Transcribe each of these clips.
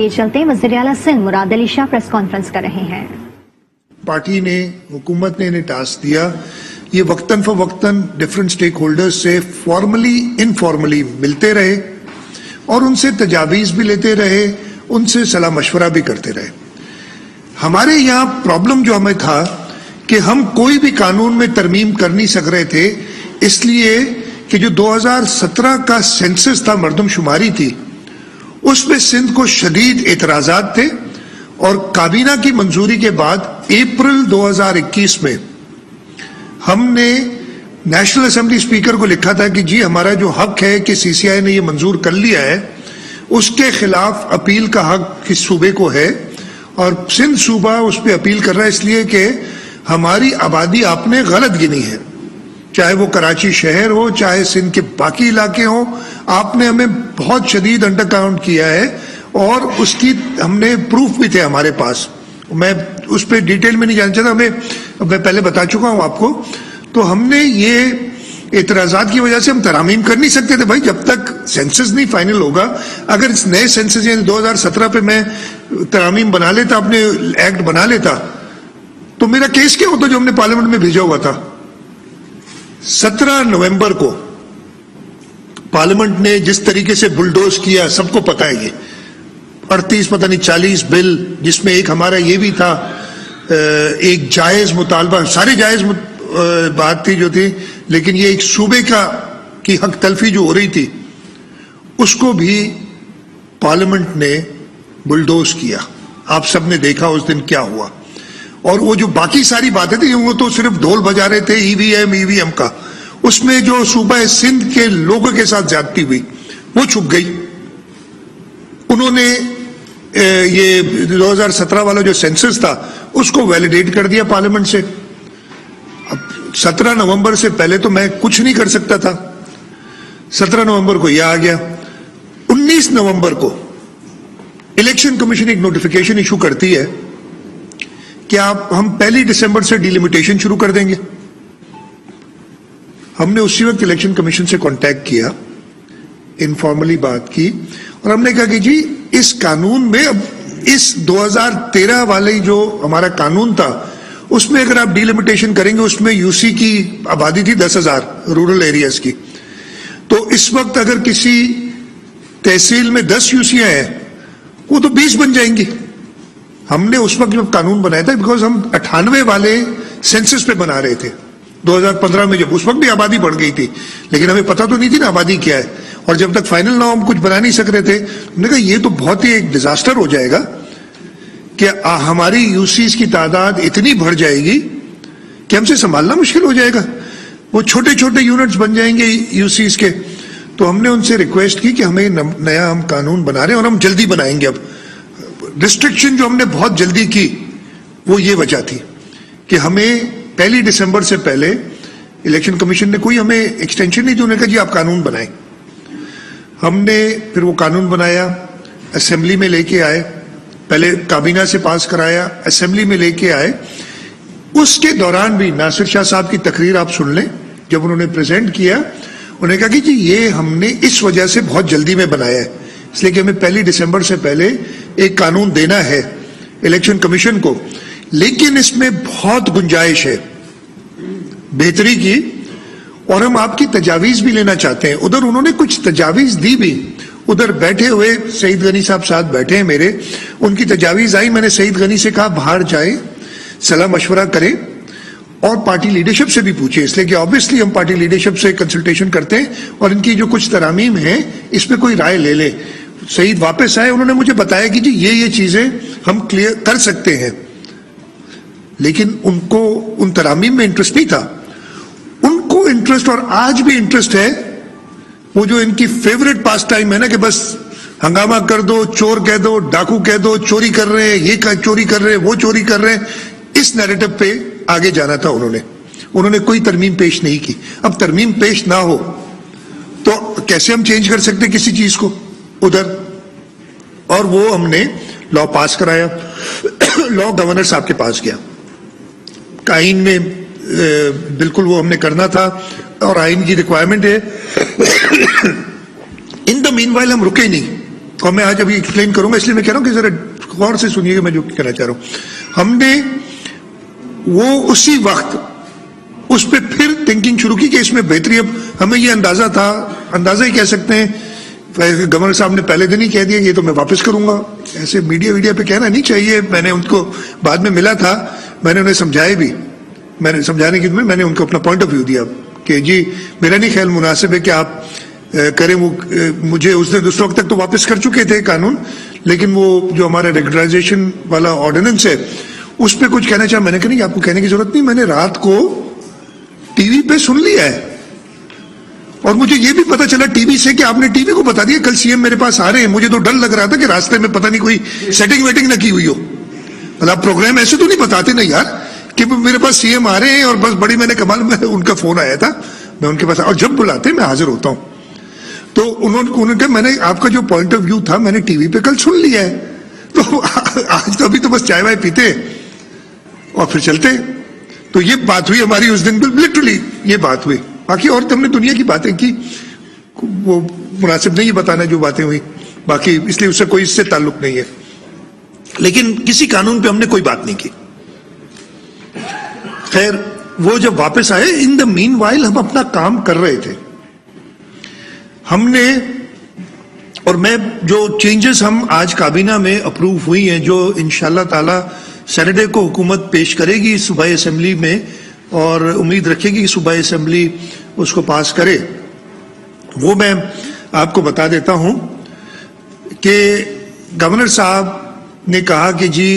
یہ چلتے وزیر اعلیٰ سندھ مراد علی شاہ پریس کانفرنس کر رہے ہیں۔ پارٹی نے، حکومت نے انہیں ٹاسک دیا، یہ وقتاً فوقتاً ڈفرینٹ سٹیک ہولڈرز سے فارملی انفارملی ملتے رہے اور ان سے تجاویز بھی لیتے رہے، ان سے صلاح مشورہ بھی کرتے رہے۔ ہمارے یہاں پرابلم جو ہمیں تھا کہ ہم کوئی بھی قانون میں ترمیم کر نہیں سک رہے تھے، اس لیے کہ جو 2017 کا سینسس تھا، مردم شماری تھی، اس میں سندھ کو شدید اعتراضات تھے، اور کابینہ کی منظوری کے بعد اپریل 2021 میں ہم نے نیشنل اسمبلی اسپیکر کو لکھا تھا کہ جی ہمارا جو حق ہے کہ سی سی آئی نے یہ منظور کر لیا ہے، اس کے خلاف اپیل کا حق کس صوبے کو ہے، اور سندھ صوبہ اس پہ اپیل کر رہا ہے اس لیے کہ ہماری آبادی آپ نے غلط گنی ہے، چاہے وہ کراچی شہر ہو، چاہے سندھ کے باقی علاقے ہوں، آپ نے ہمیں بہت شدید انڈر کاؤنٹ کیا ہے، اور اس کی ہم نے پروف بھی تھے ہمارے پاس۔ میں اس پہ ڈیٹیل میں نہیں جانا چاہتا، میں پہلے بتا چکا ہوں آپ کو۔ تو ہم نے یہ اعتراضات کی وجہ سے ہم ترامیم کر نہیں سکتے تھے بھائی جب تک سینسس نہیں فائنل ہوگا۔ اگر اس نئے سینسس یعنی 2017 پہ میں ترامیم بنا لیتا، اپنے ایکٹ بنا لیتا، تو میرا کیس کیا ہوتا جو ہم نے پارلیمنٹ میں بھیجا ہوا تھا۔ 17 نومبر کو پارلیمنٹ نے جس طریقے سے بلڈوز کیا، سب کو پتہ ہے، یہ 38 پتہ نہیں 40 بل، جس میں ایک ہمارا یہ بھی تھا، ایک جائز مطالبہ، سارے جائز بات تھی جو تھی، لیکن یہ ایک صوبے کی حق تلفی جو ہو رہی تھی، اس کو بھی پارلیمنٹ نے بلڈوز کیا۔ آپ سب نے دیکھا اس دن کیا ہوا، اور وہ جو باقی ساری باتیں تھیں وہ تو صرف ڈھول بجا رہے تھے، ای وی ایم کا، اس میں جو صوبہ سندھ کے لوگوں کے ساتھ زیادتی ہوئی وہ چھپ گئی۔ انہوں نے یہ 2017 والا جو سینسس تھا اس کو ویلیڈیٹ کر دیا پارلیمنٹ سے۔ اب 17 نومبر سے پہلے تو میں کچھ نہیں کر سکتا تھا۔ 17 نومبر کو یہ آ گیا۔ 19 نومبر کو الیکشن کمیشن ایک نوٹیفیکیشن ایشو کرتی ہے کہ ہم 1 دسمبر سے ڈیلیمیٹیشن شروع کر دیں گے۔ ہم نے اسی وقت الیکشن کمیشن سے کانٹیکٹ کیا، انفارملی بات کی، اور ہم نے کہا کہ جی اس قانون میں، اب اس 2013 والے جو ہمارا قانون تھا اس میں اگر آپ ڈیلیمیٹیشن کریں گے، اس میں یو سی کی آبادی تھی 10,000 رورل ایریاز کی، تو اس وقت اگر کسی تحصیل میں 10 یو سیاں ہیں وہ تو 20 بن جائیں گی۔ ہم نے اس وقت جب قانون بنایا تھا، بیکاز ہم 98 والے سینسس پہ بنا رہے تھے 2015 میں، جب اس وقت بھی آبادی بڑھ گئی تھی، لیکن ہمیں پتہ تو نہیں تھی نا آبادی کیا ہے، اور جب تک فائنل نہ ہم کچھ بنا نہیں سک رہے تھے، ہم نے کہا یہ تو بہت ہی ایک ڈیزاسٹر ہو جائے گا کہ ہماری یو سیز کی تعداد اتنی بڑھ جائے گی کہ ہم سے سنبھالنا مشکل ہو جائے گا، وہ چھوٹے چھوٹے یونٹس بن جائیں گے یو سیز کے۔ تو ہم نے ان سے ریکویسٹ کی کہ ہمیں نیا ہم قانون بنا رہے ہیں اور ہم جلدی بنائیں گے۔ اب ریسٹرکشن جو ہم نے بہت جلدی کی وہ یہ وجہ تھی کہ ہمیں 1 دسمبر سے پہلے الیکشن کمیشن نے کوئی ہمیں ایکسٹینشن نہیں دی، انہوں نے کہا جی آپ قانون بنائیں۔ ہم نے پھر وہ قانون بنایا، اسمبلی میں لے کے آئے، پہلے کابینہ سے پاس کرایا، اسمبلی میں لے کے آئے۔ اس کے دوران بھی ناصر شاہ صاحب کی تقریر آپ سن لیں، جب انہوں نے پریزنٹ کیا، انہوں نے کہا کہ جی یہ ہم نے اس وجہ سے بہت جلدی میں بنایا ہے، اس لیے کہ ہمیں 1 دسمبر سے پہلے ایک قانون دینا ہے الیکشن کمیشن کو، لیکن اس میں بہت گنجائش ہے بہتری کی، اور ہم آپ کی تجاویز بھی لینا چاہتے ہیں۔ ادھر انہوں نے کچھ تجاویز دی بھی، ادھر بیٹھے ہوئے سعید غنی صاحب ساتھ بیٹھے ہیں میرے، ان کی تجاویز آئی، میں نے سعید غنی سے کہا باہر جائیں، صلاح مشورہ کریں اور پارٹی لیڈرشپ سے بھی پوچھیں، اس لیے کہ آبویسلی ہم پارٹی لیڈرشپ سے کنسلٹیشن کرتے ہیں اور ان کی جو کچھ ترامیم ہیں اس پہ کوئی رائے لے لیں۔ سعید واپس آئے، انہوں نے مجھے بتایا کہ جی یہ چیزیں ہم کلیئر کر سکتے ہیں، لیکن ان کو ان ترامیم میں انٹرسٹ نہیں تھا۔ ان کو انٹرسٹ، اور آج بھی انٹرسٹ ہے، وہ جو ان کی فیوریٹ پاس ٹائم ہے نا کہ بس ہنگامہ کر دو، چور کہہ دو، ڈاکو کہہ دو، چوری کر رہے ہیں، یہ چوری کر رہے ہیں، وہ چوری کر رہے ہیں، اس نیریٹو پہ آگے جانا تھا انہوں نے کوئی ترمیم پیش نہیں کی۔ اب ترمیم پیش نہ ہو تو کیسے ہم چینج کر سکتے کسی چیز کو ادھر، اور وہ ہم نے لا پاس کرایا۔ لا گورنر صاحب کے پاس گیا، آئین میں بالکل وہ ہم نے کرنا تھا اور آئین کی ریکوائرمنٹ ہے۔ ان دا مین وائل ہم رکے نہیں، اور میں آج ابھی ایکسپلین کروں گا، اس لیے میں کہہ رہا ہوں کہ ذرا غور سے سنیے گا میں جو کہنا چاہ رہا ہوں. ہم نے وہ اسی وقت اس پہ پھر تھنکنگ شروع کی کہ اس میں بہتری، اب ہمیں یہ اندازہ تھا، اندازہ ہی کہہ سکتے ہیں، گورنر صاحب نے پہلے دن ہی کہہ دیا یہ تو میں واپس کروں گا. ایسے میڈیا پہ کہنا نہیں چاہیے. میں نے ان کو بعد میں ملا تھا، میں نے انہیں سمجھایا بھی، میں نے سمجھانے کی میں نے ان کو اپنا پوائنٹ آف ویو دیا کہ جی میرا نہیں خیال مناسب ہے کہ آپ کریں. وہ مجھے اس وقت تک تو واپس کر چکے تھے قانون، لیکن وہ جو ہمارا ریگولرائزیشن والا آرڈیننس ہے اس پہ کچھ کہنا چاہا. میں نے کہا نہیں آپ کو کہنے کی ضرورت نہیں، میں نے رات کو ٹی وی پہ سن لیا ہے اور مجھے یہ بھی پتا چلا ٹی وی سے کہ آپ نے ٹی وی کو بتا دیا کل سی ایم میرے پاس آ رہے ہیں. مجھے تو ڈر لگ رہا تھا کہ راستے میں پتہ نہیں کوئی سیٹنگ ویٹنگ نہ کی ہوئی ہو. مطلب پروگرام ایسے تو نہیں بتاتے نا یار کہ میرے پاس سی ایم آ رہے ہیں اور بس بڑی میں نے کمال میں ان کا فون آیا تھا، میں ان کے پاس اور جب بلاتے میں حاضر ہوتا ہوں. تو انہوں نے کہا میں نے آپ کا جو پوائنٹ آف ویو تھا میں نے ٹی وی پہ کل سن لیا ہے، تو آج تو ابھی تو بس چائے وائے پیتے اور پھر چلتے. تو یہ بات ہوئی ہماری اس دن، لٹرلی یہ بات ہوئی. باقی اور ہم نے دنیا کی باتیں کی، وہ مناسب نہیں بتانا جو باتیں ہوئی، باقی اس لیے اس سے کوئی اس سے تعلق نہیں ہے. لیکن کسی قانون پہ ہم نے کوئی بات نہیں کی. خیر وہ جب واپس آئے، ان دا مین وائل ہم اپنا کام کر رہے تھے. ہم نے اور میں جو چینجز ہم آج کابینہ میں اپروو ہوئی ہیں، جو انشاءاللہ تعالی سیٹرڈے کو حکومت پیش کرے گی صوبائی اسمبلی میں اور امید رکھے گی کہ صوبائی اسمبلی اس کو پاس کرے، وہ میں آپ کو بتا دیتا ہوں کہ گورنر صاحب نے کہا کہ جی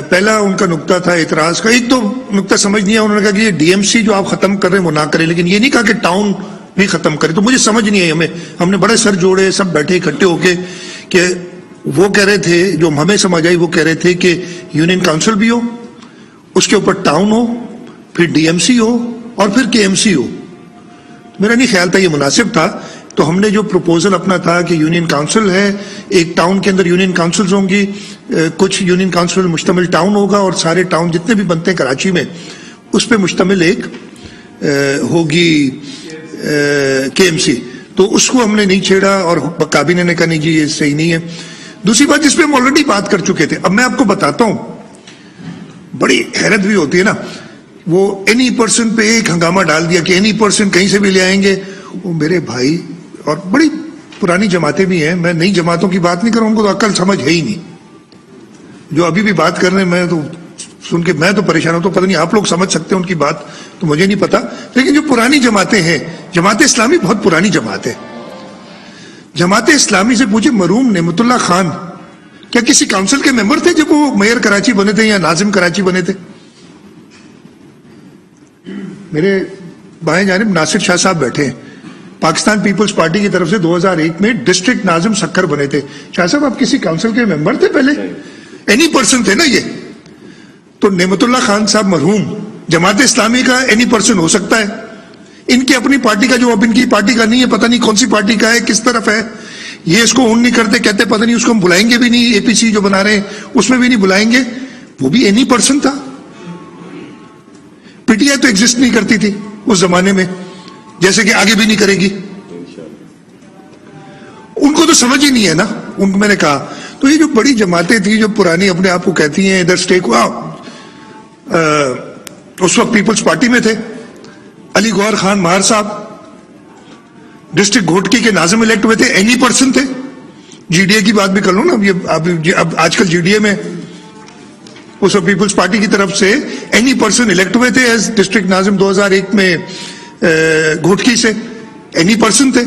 پہلا ان کا نقطہ تھا اعتراض کا، ایک تو نقطہ سمجھ نہیں آیا، انہوں نے کہا کہ یہ ڈی ایم سی جو آپ ختم کر رہے ہیں وہ نہ کریں، لیکن یہ نہیں کہا کہ ٹاؤن بھی ختم کرے. تو مجھے سمجھ نہیں آئی، ہم نے بڑے سر جوڑے، سب بیٹھے اکٹھے ہو کے کہ وہ کہہ رہے تھے، جو ہمیں سمجھ آئی وہ کہہ رہے تھے کہ یونین کاؤنسل بھی ہو، اس کے اوپر ٹاؤن ہو، پھر ڈی ایم سی ہو اور پھر کے ایم سی ہو. میرا نہیں خیال تھا یہ مناسب تھا. تو ہم نے جو پروپوزل اپنا تھا کہ یونین کاؤنسل ہے، ایک ٹاؤن کے اندر یونین کاؤنسلز ہوں گی، کچھ یونین کاؤنسل مشتمل ٹاؤن ہوگا اور سارے ٹاؤن جتنے بھی بنتے ہیں کراچی میں اس پہ مشتمل ایک ہوگی کے ایم سی. تو اس کو ہم نے نہیں چھیڑا اور کابینہ نے کہا نہیں جی یہ صحیح نہیں ہے. دوسری بات جس پہ ہم آلریڈی بات کر چکے تھے، اب میں آپ کو بتاتا ہوں، بڑی حیرت بھی ہوتی ہے نا، وہ اینی پرسن پہ ایک ہنگامہ ڈال دیا کہ اینی پرسن کہیں سے بھی لے آئیں گے. وہ میرے بھائی اور بڑی پرانی جماعتیں بھی ہیں، میں نئی جماعتوں کی بات نہیں کر رہا ہوں، ان کو تو عقل سمجھ ہے ہی نہیں. جو ابھی بھی بات کر رہے ہیں میں تو سن کے میں تو پریشان ہوں. تو پتہ نہیں آپ لوگ سمجھ سکتے ہیں ان کی بات، تو مجھے نہیں پتا. لیکن جو پرانی جماعتیں ہیں، جماعت اسلامی بہت پرانی جماعت ہے. جماعت اسلامی سے پوچھے مرحوم نعمت اللہ خان کیا کسی کاؤنسل کے ممبر تھے جب وہ میئر کراچی بنے تھے یا ناظم کراچی بنے تھے؟ میرے بائیں جانب ناصر شاہ صاحب بیٹھے ہیں، پاکستان پیپلز پارٹی کی طرف سے 2001 میں ڈسٹرکٹ ناظم سکر بنے تھے. شاہ صاحب آپ کسی کاؤنسل کے ممبر تھے پہلے؟ اینی پرسن تھے نا یہ. تو نعمت اللہ خان صاحب مرحوم جماعت اسلامی کا اینی پرسن ہو سکتا ہے، ان کی اپنی پارٹی کا جو اب ان کی پارٹی کا نہیں ہے، پتہ نہیں کون سی پارٹی کا ہے، کس طرف ہے، یہ اس کو اون نہیں کرتے، کہتے پتہ نہیں اس کو ہم بلائیں گے بھی نہیں، اے پی سی جو بنا رہے ہیں اس میں بھی نہیں بلائیں گے. وہ بھی اینی پرسن تھا. پی ٹی آئی تو ایگزسٹ نہیں کرتی تھی اس زمانے میں، جیسے کہ آگے بھی نہیں کرے گی. ان کو تو سمجھ ہی نہیں ہے نا. ان کو میں نے کہا تو یہ جو بڑی جماعتیں تھیں جو پرانی اپنے آپ کو کہتی ہیں ادھر اسٹیک، اس وقت پیپلز پارٹی میں تھے. علی گوہر خان مہار صاحب ڈسٹرکٹ گھوٹکی کے ناظم الیکٹ ہوئے تھے، اینی پرسن تھے. جی ڈی اے کی بات بھی کر لوں نا، اب آج کل جی ڈی اے میں اس وقت پیپلز پارٹی کی طرف سے اینی پرسن الیکٹ ہوئے تھے ایز ڈسٹرکٹ ناظم 2001 میں گھوٹکی سے. اینی پرسن تھے.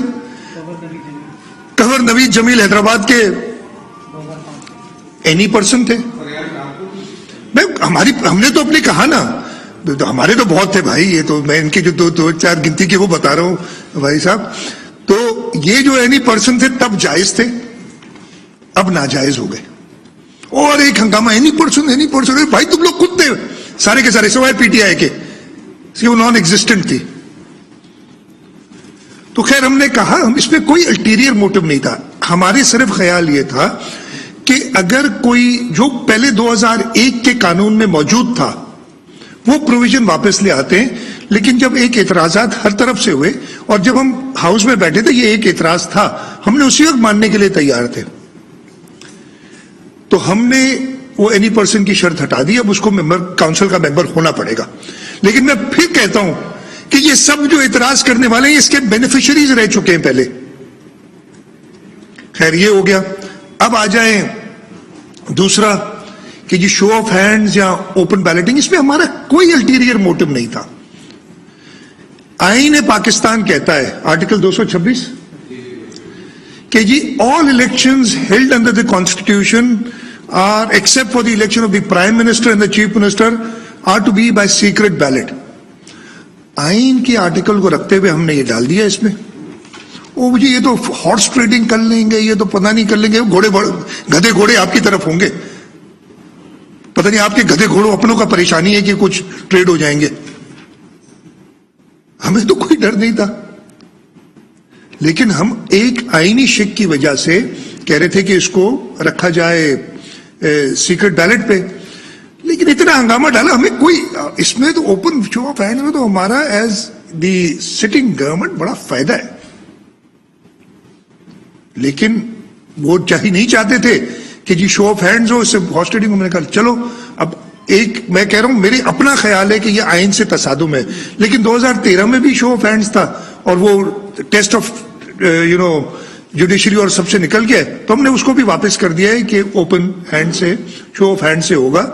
کنور نوید جمیل حیدرآباد کے اینی پرسن تھے. ہم نے تو اپنی کہا نا، ہمارے تو بہت تھے بھائی. یہ تو میں ان کی جو دو چار گنتی کی وہ بتا رہا ہوں بھائی صاحب. تو یہ جو اینی پرسن تھے تب جائز تھے، اب ناجائز ہو گئے. اور ایک ہنگامہ اینی پرسن بھائی تم لوگ خود تھے سارے کے سارے سوائے پی ٹی آئی کے، وہ نان ایگزسٹنٹ تھی. تو خیر ہم نے کہا ہم اس میں کوئی الٹیریئر موٹو نہیں تھا. ہمارے صرف خیال یہ تھا کہ اگر کوئی جو پہلے 2001 کے قانون میں موجود تھا وہ پروویژن واپس لے آتے ہیں. لیکن جب ایک اعتراضات ہر طرف سے ہوئے اور جب ہم ہاؤس میں بیٹھے تھے، یہ ایک اعتراض تھا ہم نے اسی وقت ماننے کے لیے تیار تھے. تو ہم نے وہ اینی پرسن کی شرط ہٹا دی, اب اس کو کاؤنسل کا ممبر ہونا پڑے گا. لیکن میں پھر کہتا ہوں کہ یہ سب جو اعتراض کرنے والے ہیں اس کے بینیفیشریز رہ چکے ہیں پہلے. خیر یہ ہو گیا. اب آ جائیں دوسرا کہ جی شو آف ہینڈز یا اوپن بیلٹنگ, اس میں ہمارا کوئی الٹیریئر موٹو نہیں تھا. آئین پاکستان کہتا ہے آرٹیکل 226 کہ جی all elections held under the constitution are except for the election of the prime minister and the chief minister are to be by secret ballot. آئین کے آرٹیکل کو رکھتے ہوئے ہم نے یہ ڈال دیا اس میں. وہ مجھے یہ تو ہارس ٹریڈنگ کر لیں گے, یہ تو پتہ نہیں کر لیں گے, گدھے گھوڑے آپ کی طرف ہوں گے, پتہ نہیں آپ کے گدھے گھوڑوں اپنوں کا پریشانی ہے کہ کچھ ٹریڈ ہو جائیں گے. ہمیں تو کوئی ڈر نہیں تھا, لیکن ہم ایک آئینی شک کی وجہ سے کہہ رہے تھے کہ اس کو رکھا جائے سیکرٹ بیلٹ پہ. لیکن اتنا ہنگامہ ڈالا, ہمیں کوئی اس میں تو اوپن شو آف ہینڈ میں تو ہمارا ایز دی سٹنگ گورنمنٹ بڑا فائدہ ہے. لیکن وہ نہیں چاہتے تھے کہ جی شو آف ہینڈز ہو, اس سے ہاسٹیڈنگ. میں نے کہا چلو اب ایک میں کہہ رہا ہوں میرے اپنا خیال ہے کہ یہ آئین سے تصادم ہے, لیکن 2013 میں بھی شو آف ہینڈز تھا اور وہ ٹیسٹ آف جوڈیشری اور سب سے نکل گیا, تو ہم نے اس کو بھی واپس کر دیا ہے کہ اوپن ہینڈ سے شو آف ہینڈ سے ہوگا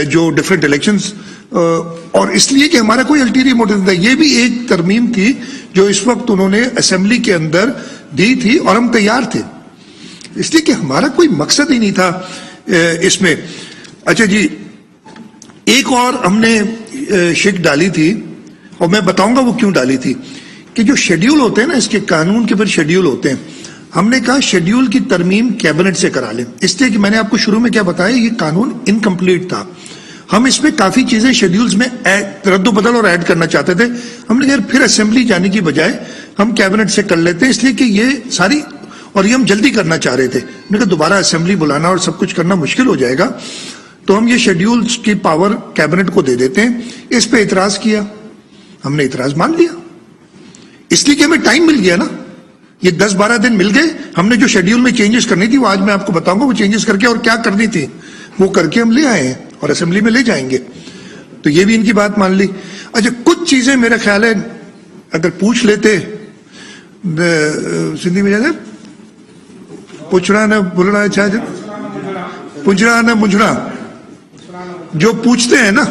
جو ڈفرینٹ الیکشنز. اور اس لیے کہ ہمارا کوئی الٹیریئر موٹو نہیں تھا. یہ بھی ایک ترمیم تھی جو اس وقت انہوں نے اسمبلی کے اندر دی تھی اور ہم تیار تھے, اس لیے کہ ہمارا کوئی مقصد ہی نہیں تھا اس میں. اچھا جی, ایک اور ہم نے شک ڈالی تھی اور میں بتاؤں گا وہ کیوں ڈالی تھی, کہ جو شیڈیول ہوتے ہیں نا اس کے قانون کے پھر شیڈیول ہوتے ہیں, ہم نے کہا شیڈیول کی ترمیم کیبنٹ سے کرا لیں. اس لیے کہ میں نے آپ کو شروع میں کیا بتایا, یہ قانون انکمپلیٹ تھا. ہم اس میں کافی چیزیں شیڈیولز میں رد و بدل اور ایڈ کرنا چاہتے تھے. ہم نے پھر اسمبلی جانے کی بجائے ہم کیبنٹ سے کر لیتے ہیں, اس لیے کہ یہ ساری, اور یہ ہم جلدی کرنا چاہ رہے تھے. ہم نے کہا دوبارہ اسمبلی بلانا اور سب کچھ کرنا مشکل ہو جائے گا, تو ہم یہ شیڈیولز کی پاور کیبنٹ کو دے دیتے ہیں. اس پہ اعتراض کیا, ہم نے اعتراض مان لیا, اس لیے کہ ہمیں ٹائم مل گیا نا. یہ 10-12 دن مل گئے. ہم نے جو شیڈیول میں چینجز کرنی تھی وہ آج میں آپ کو بتاؤں گا وہ چینجز کر کے, اور کیا کرنی تھی وہ کر کے ہم لے آئے ہیں اور اسمبلی میں لے جائیں گے. تو یہ بھی ان کی بات مان لی. اچھا کچھ چیزیں میرا خیال ہے اگر پوچھ لیتے, سندھی میں جاتے پوچھنا نہ بولنا, اچھا پوچھنا نہ مجھنا, جو پوچھتے ہیں نا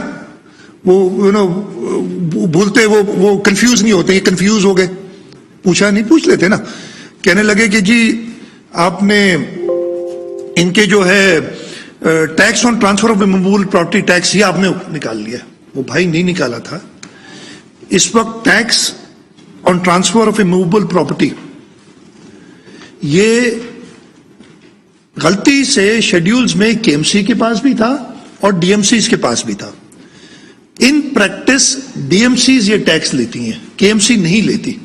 وہ بھولتے, وہ کنفیوز نہیں ہوتے. یہ کنفیوز ہو گئے, پوچھا نہیں, پوچھ لیتے نا. کہنے لگے کہ جی آپ نے ان کے جو ہے tax on transfer of movable property tax یہ آپ نے نکال لیا. وہ بھائی نہیں نکالا تھا. اس وقت tax on transfer of a movable property یہ غلطی سے شیڈیولز میں کے ایم سی کے پاس بھی تھا اور ڈی ایم سیز کے پاس بھی تھا. In practice D M Cs یہ ٹیکس لیتی ہیں, کے ایم سی نہیں لیتی.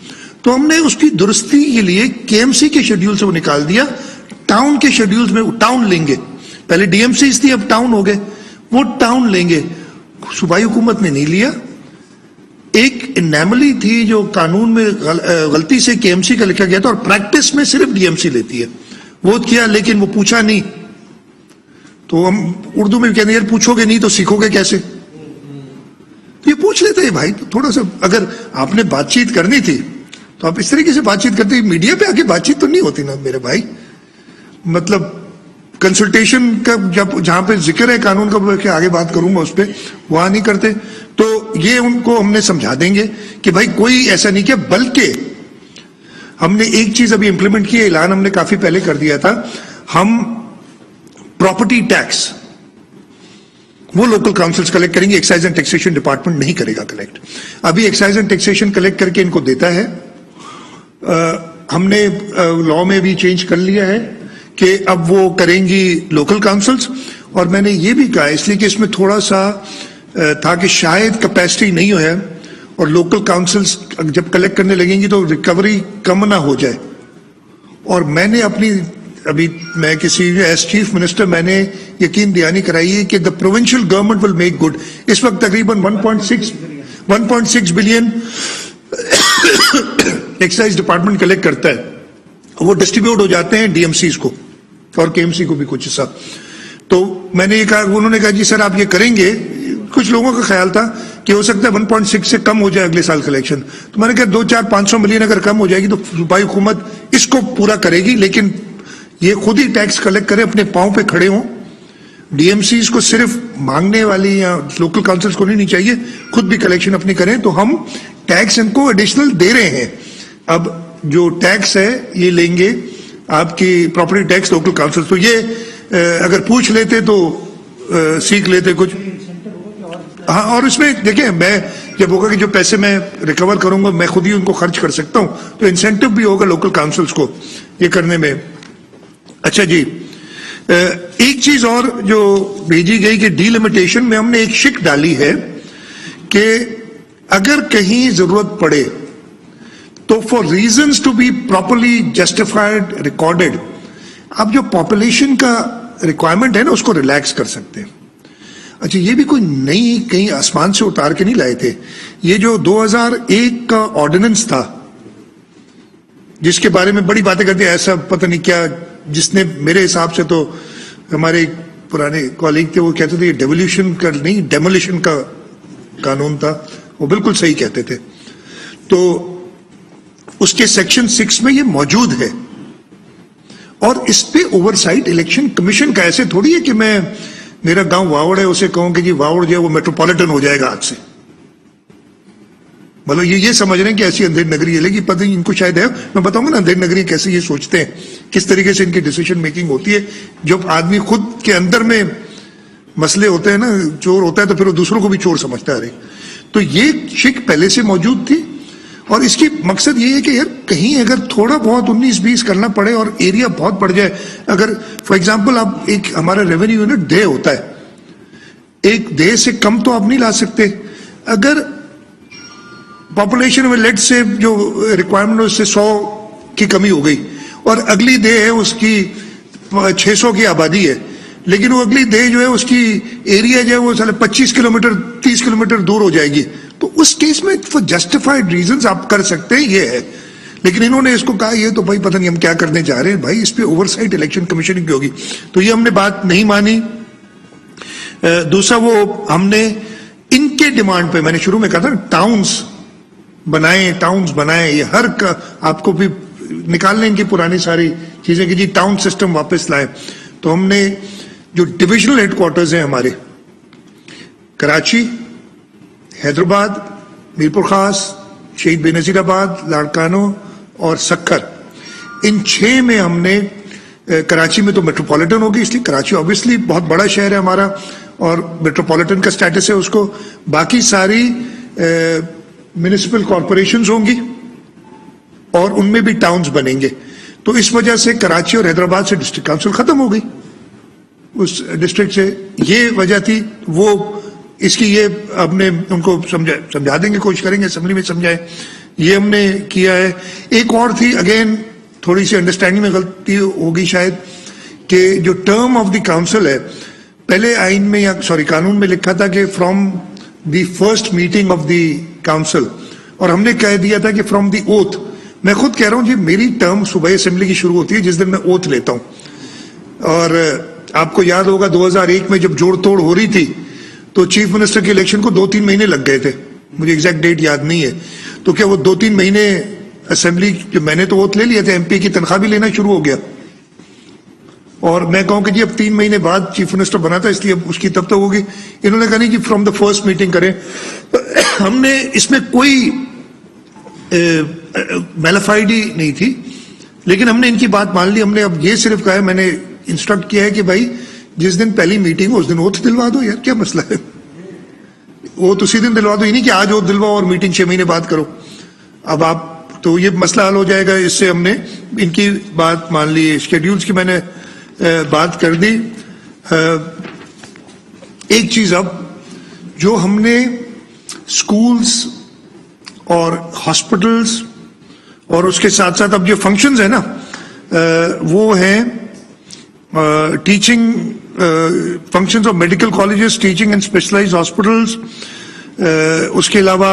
تو ہم نے اس کی درستی کے لیے کے ایم سی کے شیڈیول سے وہ نکال دیا. ٹاؤن کے شیڈیولز میں ٹاؤن لیں گے, پہلے ڈی ایم سیز تھی اب ٹاؤن ہو گئے, وہ ٹاؤن لیں گے. صوبائی حکومت نے نہیں لیا. ایک انیملی تھی جو قانون میں غلطی سے کے ایم سی کا لکھا گیا تھا اور پریکٹس میں صرف ڈی ایم سی لیتی ہے, وہ کیا, لیکن وہ پوچھا نہیں. تو ہم اردو میں کہتے ہیں یار پوچھو گے نہیں تو سیکھو گے کیسے. یہ پوچھ لیتے ہیں بھائی, تھوڑا سا اگر آپ نے بات چیت کرنی تھی تو آپ اس طریقے سے بات چیت کرتے. میڈیا پہ آ کے بات چیت تو نہیں ہوتی نا میرے بھائی. مطلب کنسلٹیشن کا جب جہاں پہ ذکر ہے قانون کا کہ آگے بات کروں گا اس پہ, وہاں نہیں کرتے. تو یہ ان کو ہم نے سمجھا دیں گے کہ بھائی کوئی ایسا نہیں کیا. بلکہ ہم نے ایک چیز ابھی امپلیمنٹ کی, اعلان ہم نے کافی پہلے کر دیا تھا. ہم پراپرٹی ٹیکس وہ لوکل کاؤنسلز کلیکٹ کریں گے, ایکسائز اینڈ ٹیکسیشن ڈپارٹمنٹ نہیں کرے گا کلیکٹ. ابھی ایکسائز اینڈ ٹیکسیشن کلیکٹ کر کے ان کو دیتا ہے. ہم نے لا میں بھی چینج کر لیا ہے کہ اب وہ کریں گی لوکل کاؤنسلز. اور میں نے یہ بھی کہا اس لیے کہ اس میں تھوڑا سا تھا کہ شاید کیپیسٹی نہیں ہو ہے اور لوکل کاؤنسلز جب کلیکٹ کرنے لگیں گی تو ریکوری کم نہ ہو جائے. اور میں نے اپنی ابھی میں کسی ایز چیف منسٹر میں نے یقین دہانی کرائی ہے کہ the provincial government will make good. اس وقت تقریباً 1.6 بلین ایکسائز ڈپارٹمنٹ کلیکٹ کرتا ہے وہ ڈسٹریبیوٹ ہو جاتے ہیں ڈی ایم سیز کو اور کے ایم سی کو بھی کچھ حصہ. تو میں نے یہ کہا, انہوں نے کہا جی سر آپ یہ کریں گے. کچھ لوگوں کا خیال تھا کہ ہو سکتا ہے 1.6 سے کم ہو جائے اگلے سال کلیکشن. تو میں نے کہا 200-400-500 ملین اگر کم ہو جائے گی تو صوبائی حکومت اس کو پورا کرے گی, لیکن یہ خود ہی ٹیکس کلیکٹ کرے, اپنے پاؤں پہ کھڑے ہوں. ڈی ایم سیز کو صرف مانگنے والی یا لوکل کاؤنسلز کو نہیں چاہیے, خود بھی کلیکشن اپنی کریں. تو ہم ٹیکس ان کو ایڈیشنل دے رہے ہیں. اب جو ٹیکس ہے یہ لیں گے آپ کی پراپرٹی ٹیکس لوکل کاؤنسل. تو یہ اگر پوچھ لیتے تو سیکھ لیتے کچھ. ہاں, اور اس میں دیکھیں میں جب ہوگا کہ جو پیسے میں ریکور کروں گا میں خود ہی ان کو خرچ کر سکتا ہوں, تو انسینٹو بھی ہوگا لوکل کاؤنسلز کو یہ کرنے میں. اچھا جی, ایک چیز اور جو بھیجی گئی کہ ڈی لمیٹیشن میں ہم نے ایک شک ڈالی ہے کہ اگر کہیں ضرورت پڑے تو for reasons to be properly justified recorded آپ جو پاپولیشن کا ریکوائرمنٹ ہے نا اس کو ریلیکس کر سکتے ہیں. اچھا, یہ بھی کوئی نئی کہیں آسمان سے اتار کے نہیں لائے تھے. یہ جو 2001 کا آرڈیننس تھا جس کے بارے میں بڑی باتیں کرتے ہیں, ایسا پتہ نہیں کیا, جس نے میرے حساب سے تو ہمارے پرانے کالیگ تھے وہ کہتے تھے یہ ڈیولیوشن کا نہیں ڈیمولیشن کا قانون تھا, وہ بالکل صحیح کہتے تھے. تو اس کے سیکشن 6 میں یہ موجود ہے, اور اس پہ اوور سائٹ الیکشن کمیشن کا. ایسے تھوڑی ہے کہ میں میرا گاؤں واوڑ ہے اسے کہوں کہ جی واوڑ جو ہے وہ میٹروپولیٹن ہو جائے گا آج سے. مطلب یہ سمجھ رہے ہیں کہ ایسی اندھیر نگری ہے, لیکن پتہ نہیں ان کو شاید ہے. میں بتاؤں گا نا اندھیر نگری کیسے یہ سوچتے ہیں, کس طریقے سے ان کی ڈیسیشن میکنگ ہوتی ہے. جب آدمی خود کے اندر میں مسئلے ہوتے ہیں نا, چور ہوتا ہے تو پھر وہ دوسروں کو بھی چور سمجھتا ہے. تو یہ شک پہلے سے موجود تھی, اور اس کی مقصد یہ ہے کہ یار کہیں اگر تھوڑا بہت 19-20 کرنا پڑے اور ایریا بہت بڑھ جائے. اگر فار ایگزامپل آپ ایک ہمارا ریونیو یونٹ دے ہوتا ہے, ایک دے سے کم تو آپ نہیں لا سکتے. اگر پاپولیشن میں لیٹ سے جو ریکوائرمنٹ اس سے 100 کی کمی ہو گئی اور اگلی دے ہے اس کی 600 کی آبادی ہے, لیکن وہ اگلی دے جو ہے اس کی ایریا جو ہے وہ 25 کلومیٹر 30 کلومیٹر دور ہو جائے گی, تو اس کیس میں فور جسٹیفائڈ ریزنز آپ کر سکتے ہیں, یہ ہے. لیکن انہوں نے اس کو کہا یہ تو بھائی پتہ نہیں ہم کیا کرنے جا رہے ہیں بھائی, اس پہ اوور سائٹ الیکشن کمیشن کی ہوگی. تو یہ ہم نے بات نہیں مانی. دوسرا وہ ہم نے ان کے ڈیمانڈ پہ, میں نے شروع میں کہا تھا ٹاؤنز بنائیں, یہ ہر کا آپ کو بھی نکال لیں ان کی پرانی ساری چیزیں کہ جی ٹاؤن سسٹم واپس لائیں. تو ہم نے جو ڈویژنل ہیڈ کوارٹرز ہیں ہمارے کراچی, حیدرآباد, میرپور خاص, شہید بے نظیر آباد, لاڑکانو اور سکھر, ان 6 میں ہم نے کراچی میں تو میٹروپولیٹن ہوگی, اس لیے کراچی اوبیسلی بہت بڑا شہر ہے ہمارا اور میٹروپولیٹن کا سٹیٹس ہے اس کو. باقی ساری میونسپل کارپوریشنز ہوں گی اور ان میں بھی ٹاؤنز بنیں گے. تو اس وجہ سے کراچی اور حیدرآباد سے ڈسٹرکٹ کاؤنسل ختم ہو گئی اس ڈسٹرکٹ سے, یہ وجہ تھی. وہ اس کی یہ ہم نے ان کو سمجھا دیں گے, کوشش کریں گے اسمبلی میں سمجھائیں, یہ ہم نے کیا ہے. ایک اور تھی اگین تھوڑی سی انڈرسٹینڈنگ میں غلطی ہوگی شاید, کہ جو ٹرم آف دی کاؤنسل ہے پہلے آئین میں یا قانون میں لکھا تھا کہ from the first meeting of the council, اور ہم نے کہہ دیا تھا کہ فرام دی اوتھ. میں خود کہہ رہا ہوں جی میری ٹرم صبح اسمبلی کی شروع ہوتی ہے جس دن میں اوتھ لیتا ہوں, اور آپ کو یاد ہوگا 2001 میں جب جوڑ توڑ ہو رہی تھی تو چیف منسٹر کے الیکشن کو 2-3 مہینے لگ گئے تھے, مجھے ایگزیکٹ ڈیٹ یاد نہیں ہے. تو کیا وہ 2-3 مہینے اسمبلی, جو میں نے تو اوتھ لے لیا تھا, ایم پی کی تنخواہ بھی لینا شروع ہو گیا, اور میں کہوں کہ جی اب 3 مہینے بعد چیف منسٹر بنا تھا اس لیے اب اس کی تب تک ہوگی. انہوں نے کہا نہیں کہ فرام دا فرسٹ میٹنگ کریں. ہم نے اس میں کوئی میلافائڈی نہیں تھی, لیکن ہم نے ان کی بات مان لی. ہم نے اب یہ صرف کہا ہے, میں نے انسٹرکٹ کیا ہے کہ بھائی جس دن پہلی میٹنگ ہو اس دن اوتھ دلوا دو. یار کیا مسئلہ ہے, اوتھ اسی دن دلوا دو, یہ نہیں کہ آج اوتھ دلواؤ اور میٹنگ 6 مہینے بعد کرو. اب آپ تو یہ مسئلہ حل ہو جائے گا. اس سے ہم نے ان کی بات مان لی. اسکیڈیولز کی میں نے بات کر دی. ایک چیز اب جو ہم نے اسکولز اور ہاسپٹلز اور اس کے ساتھ ساتھ اب جو فنکشنز ہیں نا وہ ہیں teaching functions of medical colleges, teaching and specialised hospitals, اس کے علاوہ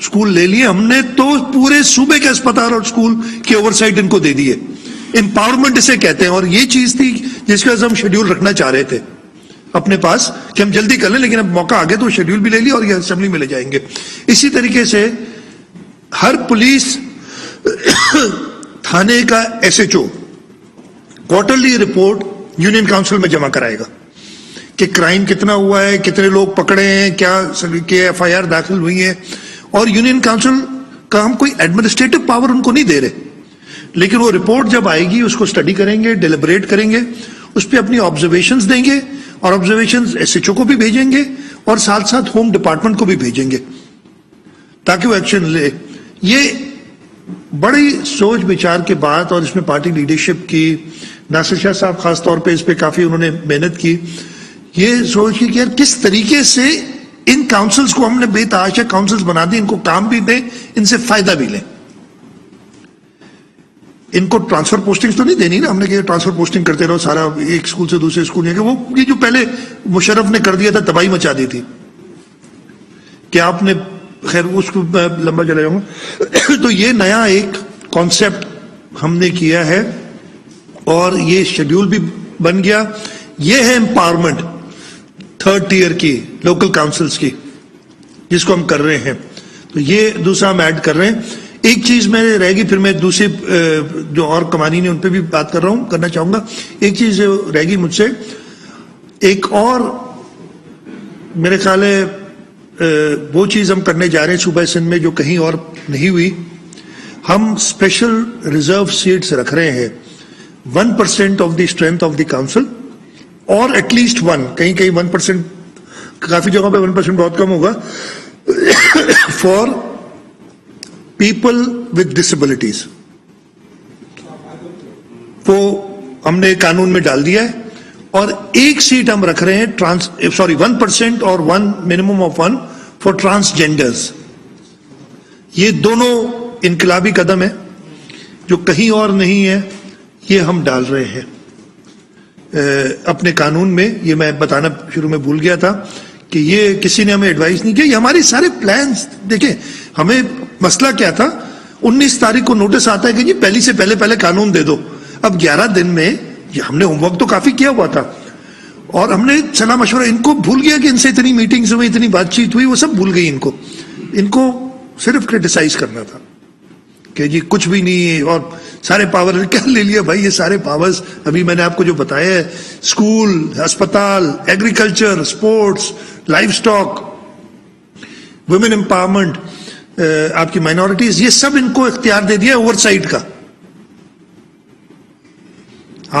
اسکول لے لیے ہم نے تو پورے صوبے کے اسپتال اور اسکول کی اوورسائٹ ان کو دے دی ہے. امپاورمنٹ اسے کہتے ہیں, اور یہ چیز تھی جس کا ہم شیڈیول رکھنا چاہ رہے تھے اپنے پاس کہ ہم جلدی کر لیں, لیکن اب موقع آگے تو شیڈیول بھی لے لیا اور یہ اسمبلی میں لے جائیں گے. اسی طریقے سے ہر پولیس تھانے کا SHO quarterly report union council میں جمع کرائے گا کہ کرائم کتنا ہوا ہے, کتنے لوگ پکڑے ہیں, کیا FIR داخل ہوئی ہیں. اور یونین کاؤنسل کا ہم کوئی ایڈمنسٹریٹو پاور ان کو نہیں دے رہے, لیکن وہ رپورٹ جب آئے گی اس کو اسٹڈی کریں گے, ڈیلیبریٹ کریں گے, اس پہ اپنی آبزرویشنز دیں گے, اور آبزرویشنز SHO کو بھی بھیجیں گے اور ساتھ ساتھ ہوم ڈپارٹمنٹ کو بھی بھیجیں گے تاکہ وہ ایکشن لے. یہ بڑی سوچ بچار کے بعد, اور اس میں پارٹی لیڈرشپ کی, ناصر شاہ صاحب خاص طور پہ اس پہ کافی انہوں نے محنت کی, یہ سوچ کی کہ یار کس طریقے سے ان کاؤنسلز کو ہم نے بے تحاشا کاؤنسلز بنا دی, ان کو کام بھی دیں, ان سے فائدہ بھی لیں. ان کو ٹرانسفر پوسٹنگز تو نہیں دینی نا, ہم نے کہ ٹرانسفر پوسٹنگ کرتے رہو سارا ایک اسکول سے دوسرے اسکول, کہ وہ یہ جو پہلے مشرف نے کر دیا تھا تباہی مچا دی تھی کہ آپ نے, خیر اس کو لمبا چلا جاؤں گا. تو یہ نیا ایک کانسیپٹ ہم نے کیا ہے اور یہ شیڈیول بھی بن گیا. یہ ہے امپاورمنٹ تھرڈ ٹیئر کی لوکل کاؤنسلز کی جس کو ہم کر رہے ہیں. تو یہ دوسرا ہم ایڈ کر رہے ہیں. ایک چیز میں رہے گی, پھر میں دوسرے جو اور قوانین ہیں ان پہ بھی بات کرنا چاہوں گا. ایک چیز رہے گی مجھ سے, ایک اور میرے خیال ہے وہ چیز ہم کرنے جا رہے ہیں صوبہ سندھ میں جو کہیں اور نہیں ہوئی. ہم اسپیشل ریزرو سیٹس رکھ رہے ہیں 1% of the strength of the council, اور ایٹ لیسٹ 1, کہیں 1%, کافی جگہوں پہ 1% بہت کم ہوگا, فار پیپل ود ڈسیبلٹیز. وہ ہم نے قانون میں ڈال دیا ہے. اور ایک سیٹ ہم رکھ رہے ہیں 1% اور 1 minimum of 1 فار ٹرانسجینڈرز. یہ دونوں انقلابی قدم ہے جو کہیں اور نہیں ہے, یہ ہم ڈال رہے ہیں اپنے قانون میں. یہ میں بتانا شروع میں بھول گیا تھا کہ یہ کسی نے ہمیں ایڈوائز نہیں کیا. یہ ہمارے سارے پلانز دیکھیں, ہمیں مسئلہ کیا تھا, 19 تاریخ کو نوٹس آتا ہے کہ جی پہلی سے پہلے قانون دے دو. اب 11 دن میں ہم نے ہوم ورک تو کافی کیا ہوا تھا, اور ہم نے صلاح مشورہ, ان کو بھول گیا کہ ان سے اتنی میٹنگز ہوئی, اتنی بات چیت ہوئی, وہ سب بھول گئی. ان کو صرف کرٹیسائز کرنا تھا کہ جی کچھ بھی نہیں, اور سارے پاور کیا لے لیا بھائی. یہ سارے پاورز ابھی میں نے آپ کو جو بتایا ہے, اسکول, ہسپتال, agriculture, sports, life stock, women empowerment, آپ کی مائنورٹیز, یہ سب ان کو اختیار دے دیا اوور سائٹ کا.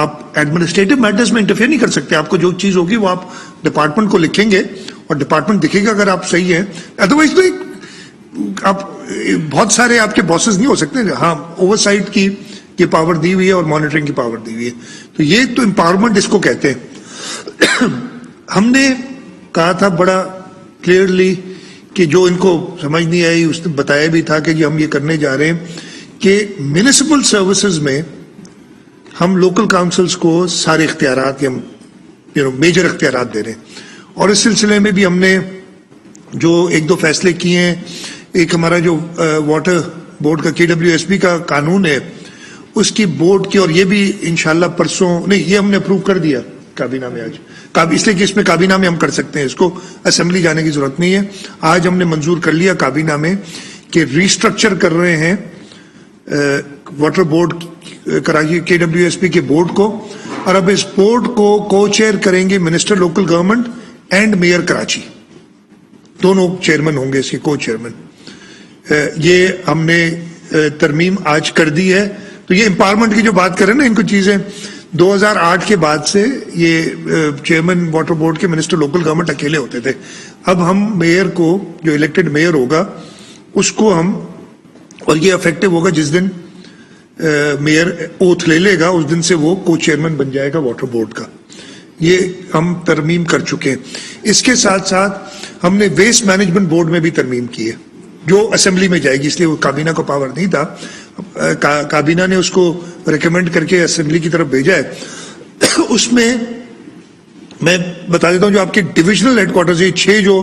آپ ایڈمنسٹریٹو میٹرز میں انٹرفیئر نہیں کر سکتے. آپ کو جو چیز ہوگی وہ آپ ڈپارٹمنٹ کو لکھیں گے اور ڈپارٹمنٹ دکھے گا اگر آپ صحیح ہیں. ادروائز تو آپ بہت سارے آپ کے باسز نہیں ہو سکتے. ہاں, اوور سائٹ کی یہ پاور دی ہوئی ہے اور مانیٹرنگ کی پاور دی ہوئی ہے. تو یہ تو امپاورمنٹ اس کو کہتے ہیں. ہم نے کہا تھا بڑا کلیئرلی کہ جو ان کو سمجھ نہیں آئی, اس نے بتایا بھی تھا کہ جی ہم یہ کرنے جا رہے ہیں کہ میونسپل سروسز میں ہم لوکل کاؤنسلز کو سارے اختیارات یا میجر اختیارات دے رہے ہیں. اور اس سلسلے میں بھی ہم نے جو 1-2 فیصلے کیے ہیں. ایک ہمارا جو واٹر بورڈ کا KWSB کا قانون ہے, اس کی بورڈ کی, اور یہ بھی انشاءاللہ پرسوں, نہیں یہ ہم نے اپروو کر دیا کابینہ میں آج, اس لیے کہ اس میں کابینہ میں ہم کر سکتے ہیں, اس کو اسمبلی جانے کی ضرورت نہیں ہے. آج ہم نے منظور کر لیا کابینہ میں کہ ریسٹرکچر کر رہے ہیں واٹر بورڈ کراچی KWSB کے بورڈ کو, اور اب اس بورڈ کو کو چیئر کریں گے minister local government and mayor Karachi. دونوں چیئرمین ہوں گے اس کے, کو چیئرمین. یہ ہم نے ترمیم آج کر دی ہے. تو یہ امپاورمنٹ کی جو بات کریں نا, ان کو چیزیں 2008 کے بعد سے یہ چیئرمین واٹر بورڈ کے منسٹر لوکل گورنمنٹ اکیلے ہوتے تھے. اب ہم میئر کو, جو الیکٹڈ میئر ہوگا اس کو ہم, اور یہ افیکٹو ہوگا جس دن میئر اوتھ لے لے گا اس دن سے وہ کو چیئرمین بن جائے گا واٹر بورڈ کا. یہ ہم ترمیم کر چکے ہیں. اس کے ساتھ ساتھ ہم نے ویسٹ مینجمنٹ بورڈ میں بھی ترمیم کی ہے جو اسمبلی میں جائے گی, اس لیے وہ کابینہ کو پاور نہیں تھا. کابینہ نے اس کو ریکمینڈ کر کے اسمبلی کی طرف بھیجا ہے. اس میں میں بتا دیتا ہوں جو آپ کے ڈویژنل ہیڈ کوارٹرز, یہ 6 جو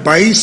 22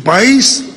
22,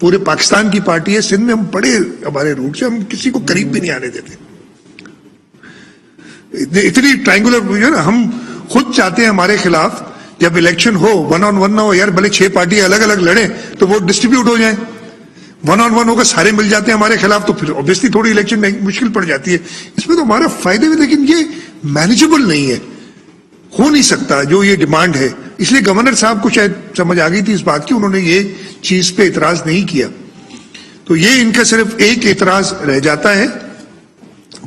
پورے پاکستان کی پارٹی ہے. سندھ میں ہم بڑے ہمارے روٹ سے ہم کسی کو قریب بھی نہیں آنے دیتے. اتنی ٹرائنگولر ہم خود چاہتے ہیں ہمارے خلاف جب الیکشن ہو 1 on 1 نہ ہو. یار بھلے 6 پارٹیاں الگ الگ لڑیں تو ووٹ ڈسٹریبیوٹ ہو جائیں. 1 on 1 ہوگا سارے مل جاتے ہیں ہمارے خلاف تو پھر اوبیسلی تھوڑی الیکشن مشکل پڑ جاتی ہے. اس میں تو ہمارا فائدے میں, لیکن یہ مینیجبل نہیں ہے, ہو نہیں سکتا جو یہ ڈیمانڈ ہے. اس لیے گورنر صاحب کو شاید سمجھ آ گئی تھی اس بات کی, انہوں نے یہ چیز پہ اعتراض نہیں کیا. تو یہ ان کا صرف ایک اعتراض رہ جاتا ہے,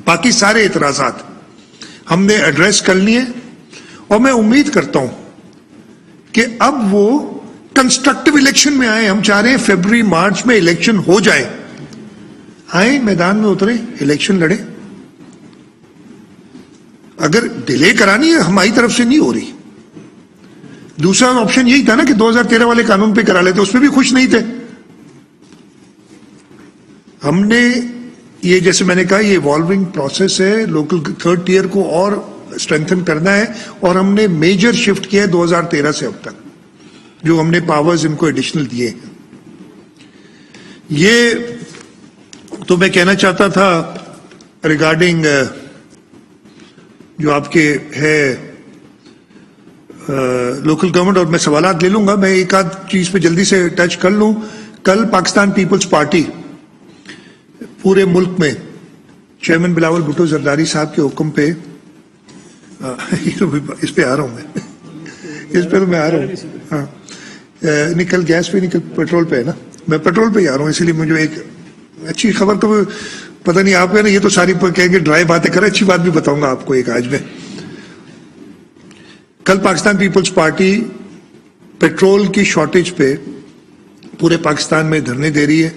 باقی سارے اعتراضات ہم نے ایڈریس کر لیے. اور میں امید کرتا ہوں کہ اب وہ کنسٹرکٹیو الیکشن میں آئے. ہم چاہ رہے ہیں فیبروری مارچ میں الیکشن ہو جائے, آئیں میدان میں اتریں, الیکشن لڑیں. اگر ڈیلے کرانی ہے ہماری طرف سے نہیں ہو رہی. دوسرا آپشن یہی تھا نا کہ 2013 والے قانون پہ کرا لیتے, اس پہ بھی خوش نہیں تھے. ہم نے یہ جیسے میں نے کہا یہ ایوالونگ پروسیس ہے, لوکل 3rd ٹیئر کو اور اسٹرینتھن کرنا ہے, اور ہم نے میجر شفٹ کیا ہے 2013 سے اب تک جو ہم نے پاورز ان کو ایڈیشنل دیے ہیں. یہ تو میں کہنا چاہتا تھا ریگارڈنگ جو آپ کے ہے لوکل گورنمنٹ, اور میں سوالات لے لوں گا. میں ایک آدھ چیز پہ جلدی سے ٹچ کر لوں. کل پاکستان پیپلز پارٹی پورے ملک میں چیئرمین بلاول بھٹو زرداری صاحب کے حکم پہ اس پہ آ رہا ہوں اس پہ تو میں آ رہا ہوں. ہاں نکل گیس پہ نکل پیٹرول پہ ہے نا, میں پیٹرول پہ ہی آ رہا ہوں. اسی لیے مجھے ایک اچھی خبر تو پتہ نہیں آپ نے, یہ تو ساری کہیں گے ڈرائی باتیں کریں, اچھی بات بھی بتاؤں گا آپ کو ایک آج میں. کل پاکستان پیپلز پارٹی پیٹرول کی شارٹیج پہ پورے پاکستان میں دھرنے دے رہی ہے.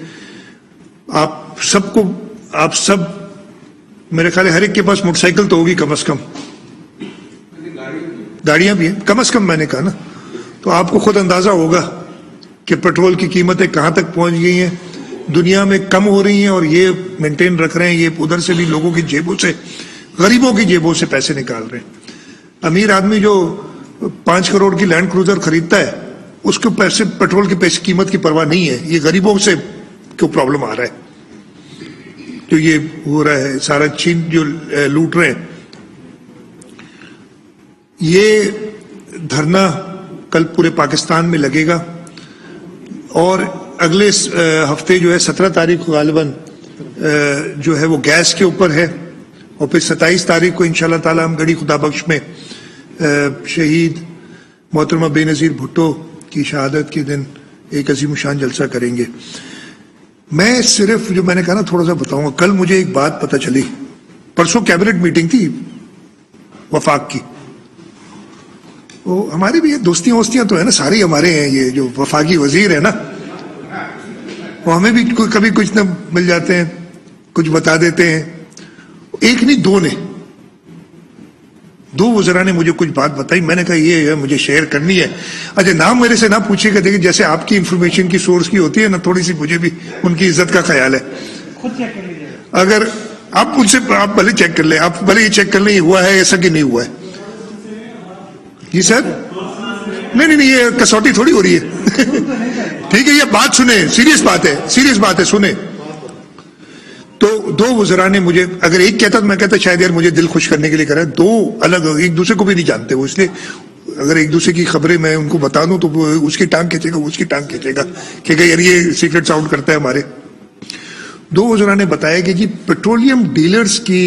آپ سب میرے خیال ہے ہر ایک کے پاس موٹر سائیکل تو ہوگی کم از کم, گاڑیاں بھی ہیں کم از کم, میں نے کہا نا. تو آپ کو خود اندازہ ہوگا کہ پیٹرول کی قیمتیں کہاں تک پہنچ گئی ہیں, دنیا میں کم ہو رہی ہیں, اور یہ مینٹین رکھ رہے ہیں. یہ ادھر سے بھی لوگوں کی جیبوں سے, غریبوں کی جیبوں سے پیسے نکال رہے ہیں. امیر آدمی جو 5 کروڑ کی لینڈ کروزر خریدتا ہے اس کو پیسے پیٹرول کی قیمت کی پرواہ نہیں ہے. یہ غریبوں سے کیوں پرابلم آ رہا ہے جو یہ ہو رہا ہے, سارا چین جو لوٹ رہے ہیں. یہ دھرنا کل پورے پاکستان میں لگے گا, اور اگلے ہفتے جو ہے 17 تاریخ کو غالباً جو ہے وہ گیس کے اوپر ہے, اور پھر 27 تاریخ کو انشاءاللہ تعالی ہم گڑھی خدا بخش میں شہید محترمہ بے نظیر بھٹو کی شہادت کے دن ایک عظیم شان جلسہ کریں گے. میں صرف جو میں نے کہا نا تھوڑا سا بتاؤں گا. کل مجھے ایک بات پتہ چلی, پرسوں کیبنٹ میٹنگ تھی وفاق کی. وہ ہماری بھی دوستیاں تو ہے نا, سارے ہمارے ہیں. یہ جو وفاقی وزیر ہے نا, وہ ہمیں بھی کبھی کچھ نہ مل جاتے ہیں, کچھ بتا دیتے ہیں. ایک نہیں دو وزراء نے مجھے کچھ بات بتائی. میں نے کہا یہ ہے مجھے شیئر کرنی ہے. اچھا نام میرے سے نہ پوچھیے گا, دیکھیں جیسے آپ کی انفارمیشن کی سورس کی ہوتی ہے نا, تھوڑی سی مجھے بھی ان کی عزت کا خیال ہے. اگر آپ ان سے آپ بھلے چیک کر لیں, آپ بھلے یہ چیک کر لیں یہ ہوا ہے ایسا کہ نہیں ہوا ہے. جی سر, نہیں یہ کسوٹی تھوڑی ہو رہی ہے. ٹھیک ہے, یہ بات سنیں, سیریس بات ہے سنیں. تو 2 وزراء نے مجھے, اگر ایک کہتا تو میں کہتا شاید یار مجھے دل خوش کرنے کے لیے کرا. 2 الگ, ایک دوسرے کو بھی نہیں جانتے وہ, اس لیے اگر ایک دوسرے کی خبریں میں ان کو بتا دوں تو اس کی ٹانگ کھینچے گا, اس کی ٹانگ کھینچے گا کہ یار یہ سیکرٹ ساؤنڈ کرتا ہے ہمارے. 2 وزراء نے بتایا کہ جی پیٹرولیم ڈیلرز کی,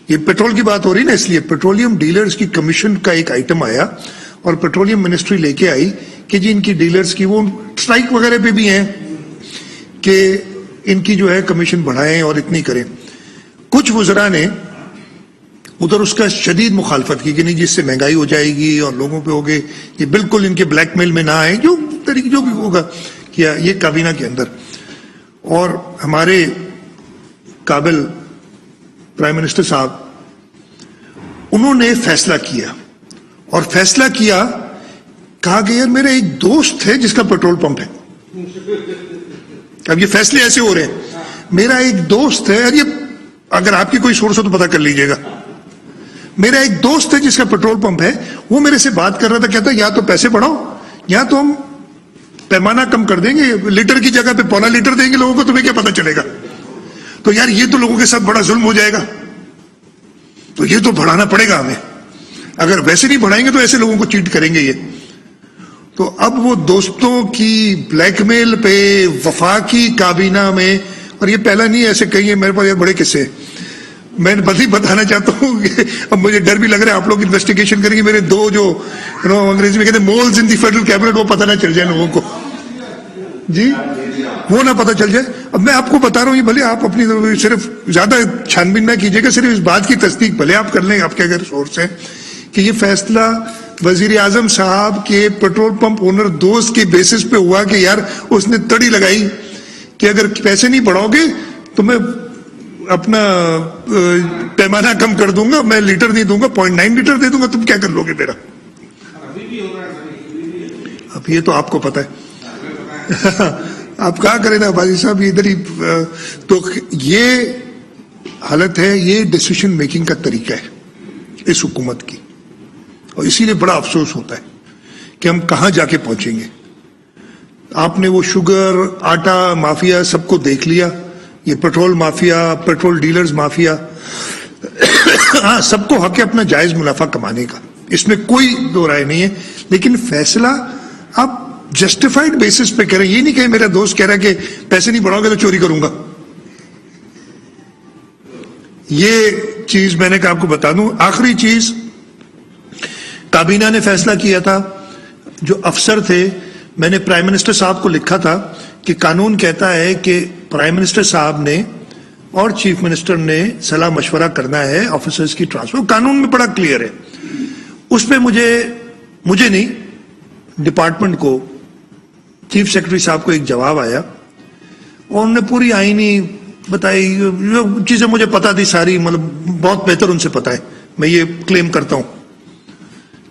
یہ پیٹرول کی بات ہو رہی نا, اس لیے پیٹرولیم ڈیلرز کی کمیشن کا ایک آئٹم آیا, اور پیٹرولیم منسٹری لے کے آئی کہ جی ان کی ڈیلرز کی وہ اسٹرائک وغیرہ پہ بھی ہیں کہ ان کی جو ہے کمیشن بڑھائیں اور اتنی کریں. کچھ وزراء نے ادھر اس کا شدید مخالفت کی کہ نہیں جس سے مہنگائی ہو جائے گی اور لوگوں پہ ہوگے, یہ بالکل ان کے بلیک میل میں نہ آئے, جو طریقے جو بھی ہوگا کیا یہ کابینہ کے اندر. اور ہمارے قابل پرائم منسٹر صاحب انہوں نے فیصلہ کیا, اور فیصلہ کیا کہا کہ یار میرا ایک دوست ہے جس کا پیٹرول پمپ ہے. اب یہ فیصلے ایسے ہو رہے ہیں, میرا ایک دوست ہے, یہ اگر آپ کی کوئی سورس ہو تو پتہ کر لیجئے گا. میرا ایک دوست ہے جس کا پیٹرول پمپ ہے, وہ میرے سے بات کر رہا تھا, کہتا یا تو پیسے بڑھاؤ یا تو ہم پیمانہ کم کر دیں گے, لیٹر کی جگہ پہ پونا لیٹر دیں گے لوگوں کو, تمہیں کیا پتا چلے گا؟ تو یار یہ تو لوگوں کے ساتھ بڑا ظلم ہو جائے گا. تو یہ تو بڑھانا پڑے گا ہمیں. اگر ویسے نہیں بڑھائیں گے تو ایسے لوگوں کو چیٹ کریں گے یہ. تو اب وہ دوستوں کی بلیک میل پہ وفاقی کابینہ میں, اور یہ پہلا نہیں ایسے کہیں, میرے پاس یہ بڑے قصے ہیں. میں بس ہی بتانا چاہتا ہوں کہ اب مجھے ڈر بھی لگ رہا ہے آپ لوگ انویسٹیگیشن کریں گے, میرے دو جو انگریزی میں کہتے ہیں مولز ان دی فیڈرل کیبنٹ, وہ پتہ نہ چل جائے لوگوں کو, جی وہ نہ پتہ چل جائے. اب میں آپ کو بتا رہا ہوں, یہ بھلے آپ اپنی صرف زیادہ چھانبین نہ کیجیے گا, صرف اس بات کی تصدیق بھلے آپ کر لیں آپ کے اگر سورس ہیں کہ یہ فیصلہ وزیر اعظم صاحب کے پیٹرول پمپ اونر دوست کے بیسس پہ ہوا کہ یار اس نے تڑی لگائی کہ اگر پیسے نہیں بڑھاؤ گے تو میں اپنا پیمانہ کم کر دوں گا, میں لیٹر نہیں دوں گا, 0.9 لیٹر دے دوں گا, تم کیا کر لو گے میرا. اب یہ تو آپ کو پتا ہے. آپ کہا کریں نا بازی صاحب, ادھر ہی. تو یہ حالت ہے, یہ ڈیسیشن میکنگ کا طریقہ ہے اس حکومت کی, اور اسی لیے بڑا افسوس ہوتا ہے کہ ہم کہاں جا کے پہنچیں گے. آپ نے وہ شوگر آٹا مافیا سب کو دیکھ لیا, یہ petrol mafia, petrol dealers mafia, ہاں سب کو حق ہے اپنا جائز منافع کمانے کا, اس میں کوئی دو رائے نہیں ہے. لیکن فیصلہ آپ جسٹیفائڈ بیسس پہ کریں, یہ نہیں کہ میرا دوست کہہ رہا ہے کہ پیسے نہیں بڑھاؤ گے تو چوری کروں گا. یہ چیز میں نے کہا آپ کو بتا دوں. آخری چیز, کابینہ نے فیصلہ کیا تھا, جو افسر تھے, میں نے پرائم منسٹر صاحب کو لکھا تھا کہ قانون کہتا ہے کہ پرائم منسٹر صاحب نے اور چیف منسٹر نے صلاح مشورہ کرنا ہے آفیسرز کی ٹرانسفر. قانون میں بڑا کلیئر ہے. اس پہ مجھے نہیں, ڈپارٹمنٹ کو, چیف سیکرٹری صاحب کو ایک جواب آیا اور انہوں نے پوری آئینی بتائی, جو چیزیں مجھے پتا تھی ساری, مطلب بہت بہتر ان سے پتا ہے. میں یہ کلیم کرتا ہوں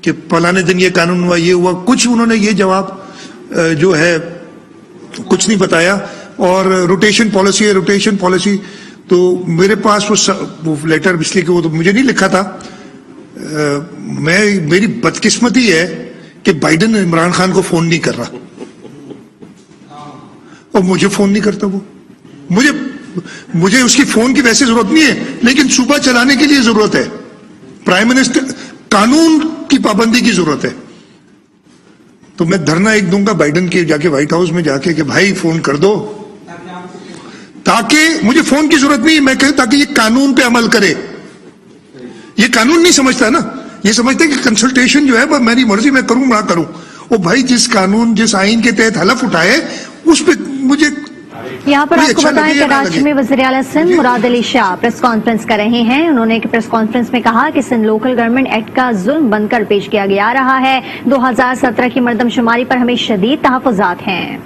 کہ فلانے دن یہ قانون ہوا, یہ ہوا. کچھ انہوں نے یہ جواب جو ہے کچھ نہیں بتایا. اور روٹیشن پالیسی ہے, روٹیشن پالیسی تو میرے پاس وہ لیٹر اس لیے کہ وہ تو مجھے نہیں لکھا تھا. میری بدقسمتی ہے کہ بائیڈن عمران خان کو فون نہیں کر رہا, اور مجھے فون نہیں کرتا. وہ مجھے اس کی فون کی ویسے ضرورت نہیں ہے, لیکن صوبہ چلانے کے لیے ضرورت ہے. پرائم منسٹر قانون کی پابندی کی ضرورت ہے. تو میں دھرنا ایک دوں گا بائیڈن کے جا کے, وائٹ ہاؤس میں جا کے, کہ بھائی فون کر دو, تاکہ مجھے فون کی ضرورت نہیں, میں کہوں تاکہ یہ قانون پہ عمل کرے. یہ قانون نہیں سمجھتا نا, یہ سمجھتا ہے کہ کنسلٹیشن جو ہے میری مرضی, میں کروں نہ کروں. او بھائی, جس قانون جس آئین کے تحت حلف اٹھائے اس پہ مجھے. یہاں پر آپ کو بتائیں کہ کراچی میں وزیر اعلیٰ سندھ مراد علی شاہ پریس کانفرنس کر رہے ہیں. انہوں نے پریس کانفرنس میں کہا کہ سندھ لوکل گورنمنٹ ایکٹ کا ظلم بن کر پیش کیا جا رہا ہے. 2017 کی مردم شماری پر ہمیں شدید تحفظات ہیں.